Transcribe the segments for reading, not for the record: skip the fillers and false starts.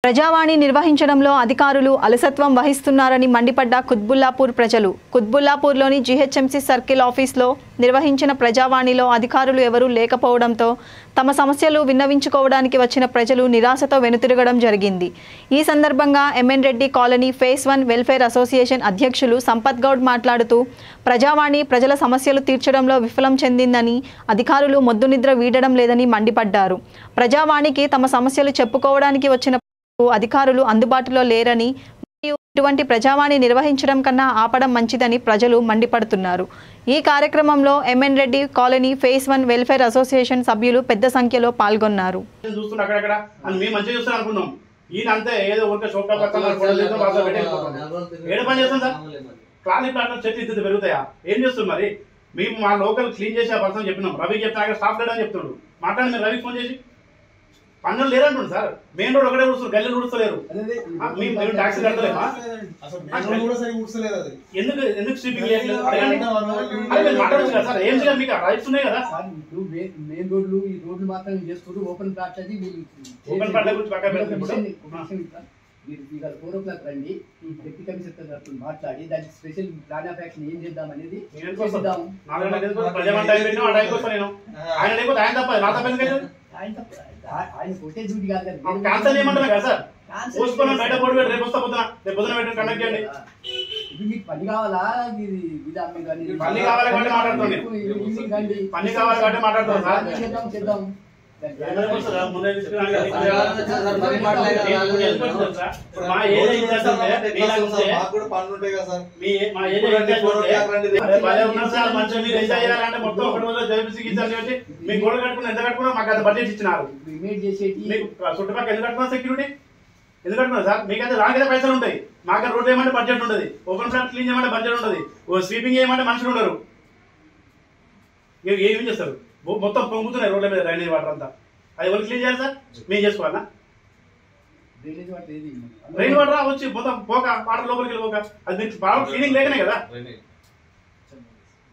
ప్రజావాణి నిర్వహించడంలో అధికారులు అలసత్వం వహిస్తున్నారని మండిపడ్డ కుత్బుల్లాపూర్ ప్రజలు. కుత్బుల్లాపూర్లోని జీహెచ్ఎంసీ సర్కిల్ ఆఫీస్లో నిర్వహించిన ప్రజావాణిలో అధికారులు ఎవరూ లేకపోవడంతో తమ సమస్యలు విన్నవించుకోవడానికి వచ్చిన ప్రజలు నిరాశతో వెనుతిరగడం జరిగింది. ఈ సందర్భంగా MN Reddy colony phase 1 welfare association అధ్యక్షులు సంపత్ గౌడ్ మాట్లాడుతూ ప్రజావాణి ప్రజల సమస్యలు తీర్చడంలో విఫలం చెందిందని, అధికారులు మొద్దునిద్ర వీడడం లేదని మండిపడ్డారు. ప్రజావాణికి తమ సమస్యలు చెప్పుకోవడానికి వచ్చిన అధికారులు అందుబాటులో లేరని మరియు ఇటువంటి ప్రజావాణి నిర్వహించడం కన్నా ఆపడం మంచిదని ప్రజలు మండిపడుతున్నారు. ఈ కార్యక్రమంలో MN Reddy colony phase 1 welfare association సభ్యులు పెద్ద సంఖ్యలో పాల్గొన్నారు. మా లోకల్ క్లీన్ చేసే పర్సన్ చెప్పినాం, రవి చెప్తే స్టాఫ్ లేడని చెప్తున్నాడు. మాట్లాడి మీరు రవికి ఫోన్ చేసి పన్నులు లేరంటుంది సార్. మెయిన్ రోడ్ ఒకటే ఊడుస్తారు, గల్లీ ఊడుస్తలేరు. ట్యాక్సీ కట్టలేమా? ఎందుకు స్వీపింగ్ చేయట్లేదు? మాట్లాడచ్చు కదా సార్, ఏం చేయాలి? మీకు రైట్స్ ఉన్నాయి కదా. మెయిన్ రోడ్లు ఈ రోడ్లు మాత్రం చేస్తారు. ఓపెన్ ప్లాట్ అది ఓపెన్ ప్లాట్ల గురించి పక్కన పెడతారు. మీరు ఇవాళ 4 o'clock రండి, డిప్యూటీ కమిషనర్ మాట్లాడి దానికి స్పెషల్ ప్లాన్ ఆఫ్ యాక్షన్ ఏం చేద్దాం అనేది చేద్దాం. ఆయన కొట్టే డ్యూటీ కాదు కదా. క్యాన్సల్ చేయమంటారా కదా సార్? బయట బోర్డు పెట్టి రేపు వస్తా పొద్దున, రేపు పొద్దున పెట్టి కండక్ట్ చేయండి. ఇది మీకు పని కావాలా? పని కావాలి కాబట్టి మాట్లాడుతుంది. పని కావాలి కాబట్టి మాట్లాడుతుంది సార్. చేద్దాం. మీ గోడ కట్టుకుని ఎంత కట్టుకున్నా మాకు అది బడ్జెట్ ఇచ్చినారు. చుట్టుపక్కల ఎందుకు కట్టుకున్నా? సెక్యూరిటీ ఎందుకు కట్టుకున్నా సార్? మీకైతే దానికైతే పైసలు ఉంటాయి. మాకు రోడ్ చేయమంటే బడ్జెట్ ఉంటుంది, ఓపెన్ ఫ్లాట్ క్లీన్ చేయమంటే బడ్జెట్ ఉంటుంది, స్వీపింగ్ చేయమంటే మనుషులు ఉండరు. ఏం చేస్తారు? మొత్తం పొంగుతున్నాయి రోడ్ల మీద డ్రైనేజ్ వాటర్ అంతా. అది ఎవరు క్లీన్ చేయాలి సార్? మేము చేసుకోవాలా? రైన్ వాటర్ వచ్చి మొత్తం పోక వాటర్ లోపలికి వెళ్ళిపోక అది మీకు ప్రాపర్ క్లీనింగ్ లేకనే కదా.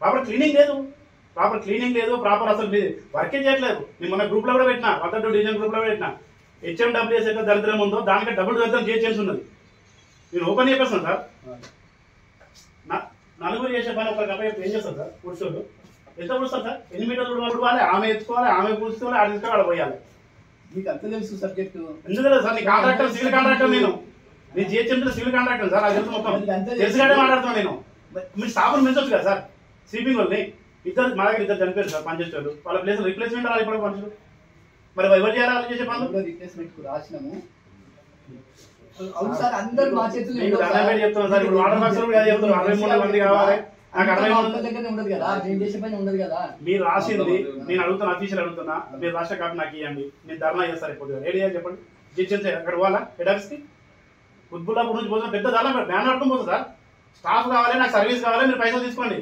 ప్రాపర్ క్లీనింగ్ లేదు, ప్రాపర్ అసలు మీరు వర్కే చేయట్లేదు. నేను మన గ్రూప్ లో కూడా పెట్టినా, 102 డివిజన్ గ్రూప్ లో పెట్టినా. HMWS ఎట్లా దరిద్రం ఉందో దానికే డబుల్ దరిద్రం చేయాల్సి ఉన్నది. నేను ఓపెన్ చెప్పేస్తాను సార్. నలుగురు చేసే పని ఒక గంట ఏం చేస్తారు సార్? పురుషులు ఎంత పుడుస్తారు సార్? 8 మీటర్లు ఉడవాలి, ఆమె ఎత్తుకోవాలి, ఆమె పూసుకోవాలి, ఆడ తీసుకొని ఆడ పోయాలి. మీకు అంత తెలుసు సబ్జెక్టు? ఎందుకు లేదు సార్? నీ కాంట్రాక్టర్ సివిల్ కాంట్రాక్టర్, నేను GHMC సివిల్ కాంట్రాక్టర్ సార్. అది తెలుసు, మొత్తం తెలిసిగానే మాట్లాడుతున్నాను నేను. మీరు స్టాఫ్ను పెంచొచ్చు కదా సార్. స్వీపింగ్ వాళ్ళని మా దగ్గర ఇద్దరు చనిపోయారు సార్ పనిచేస్తారు. వాళ్ళ ప్లేస్ రిప్లేస్మెంట్ రాలి ఇప్పుడు మనుషులు. మరి ఎవరు చేయాలి వాళ్ళు చేసే పనులు? రిప్లేస్మెంట్ రాసినాము. అవును సార్, అందరూ మా చేతుల్లో చెప్తున్నాను సార్. ఇప్పుడు వాటర్ బాక్స్ కూడా చెప్తారు 63 మంది కావాలి. నాకు 63 దగ్గర ఉండదు కదా, నేను చేసే పని ఉండదు కదా. మీరు రాసింది నేను అడుగుతున్నా, అఫీషియల్ అడుగుతున్నా. మీరు రాష్ట్ర కాపీ నాకు ఇవ్వండి, నేను ధర్నా చేస్తాను. ఇప్పుడు ఏడు చేయాలి చెప్పండి. జీహెచ్ఎంసీ అక్కడ పోవాలా? హెడ్ ఆఫీస్కి కుత్బుల్లాపూర్ నుంచి పోతున్నా, పెద్ద ధర్నా బ్యాన్ పట్టుకుని పోతుంది సార్. స్టాఫ్ కావాలి, నాకు సర్వీస్ కావాలి, మీరు పైసలు తీసుకోండి.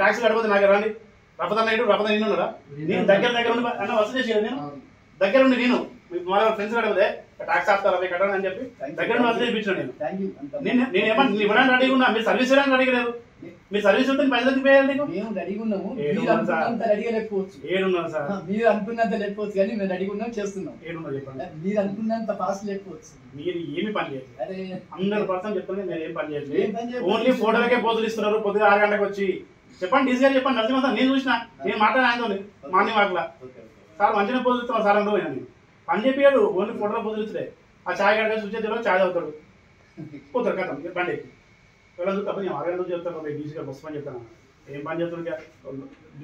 ట్యాక్సీ కడిపోతే నాకు రండి. రపదన్న ఇటు రపదన్న నేను ఉన్నారా? నేను దగ్గర ఉండి అన్న వసూలు చేసి నేను దగ్గర ఉండి నేను మా ఫ్రెండ్స్ కడిపోతే ట్యాక్స్ ఆపుతారు అవి కట్టండి అని చెప్పి దగ్గర నుండి వసూలు చేయించాను. నేను ఏమన్నా ఇవ్వడానికి రెడీగా ఉన్నా, మీరు సర్వీస్ ఇవ్వడానికి రెడీగా మీ సర్వీస్ ఉంటే పైసలు తిప్పేయాలి. నీకు మేము రెడీగా ఉన్నాము, రెడీగా లేకపోవచ్చు. ఏడున్నాను సార్? మీరు అనుకున్నంత లేకపోవచ్చు, కానీ మేము రెడీగా ఉన్నాం, చేస్తున్నాం. ఏడున్నా చెప్పండి. మీరు అనుకున్నంత ఫాస్ట్ లేకపోవచ్చు. మీరు ఏమి పని చేయలేదు. 100% చెప్తాను, మీరు ఏం పని చేయలేదు. ఓన్లీ ఫోటోలకే పోజులు ఇస్తున్నారు. పొద్దుగా 6 గంటలకు వచ్చి చెప్పండి, డీసీ గారు చెప్పండి. నరసింహ సార్ నేను చూసిన, నేను మాట్లాడిన ఆయనతో మార్నింగ్ వాక్లా. సార్ మంచిగా పోజులు ఇస్తాను సార్ అందరూ. నేను పని చెప్పాడు, ఓన్లీ ఫోటోలో పోజులు ఇస్తున్నాయి. ఆ ఛాయ్ గంట చూసేది ఛాయ్ అవుతాడు, పోతారు కదా బండి వెళ్ళదు. తప్ప నేను 6 గంటలు చెప్తాను, డీసీ గారు బస్సు పని చెప్తాను. ఏం పని చేస్తుంది?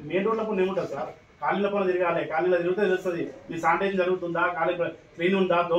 మెయిన్ రోడ్లో పని ఏముంటుంది సార్? కాలనీలో పని తిరగాలి, కాలనీలో తిరిగితే తెలుస్తుంది మీ శానిటైజేషన్ జరుగుతుందా, కాలనీ క్లీన్ ఉందా, దోమ